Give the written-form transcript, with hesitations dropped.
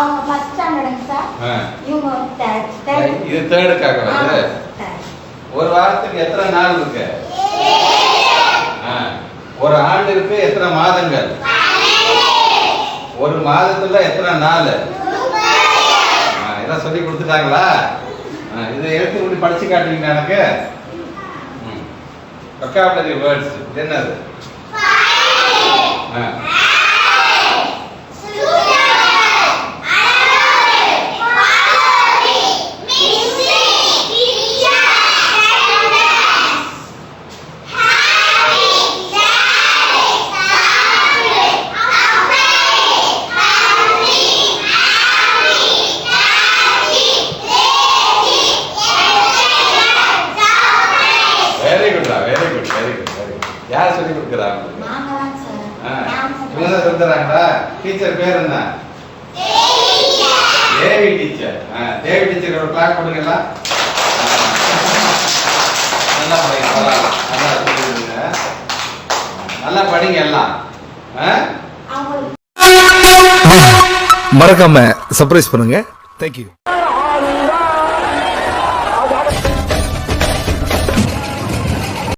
அவங்க first ஸ்டாண்டர்டுங்க sir. இவங்க third. இது தேர்டுக்காக வருது. ஒரு வாரத்துக்கு எத்தனை நாள் இருக்கு? ஒரு ஆண்டிற்கு எத்தனை மாதங்கள்? ஒரு மாதத்துல எத்தனை நாள்? இதெல்லாம் சொல்லி கொடுத்துட்டாங்களா? இதை எடுத்து இப்படி படிச்சு காட்டுவீங்க எனக்கு. vocabulary வேர்ட்ஸ் என்னது? யார் சொல்லி கொடுக்குறாங்க? இவங்க சொல்றாங்களா? டீச்சர் பேர் என்ன? தேவி டீச்சர். தேவி டீச்சர் ஒரு கிளாஸ் கொடுங்களா? நல்லா படிங்க, நல்லா சொல்லிடுங்க, நல்லா படிங்க எல்லாம். மறக்காம சர்ப்ரைஸ் பண்ணுங்க. தேங்க்யூ.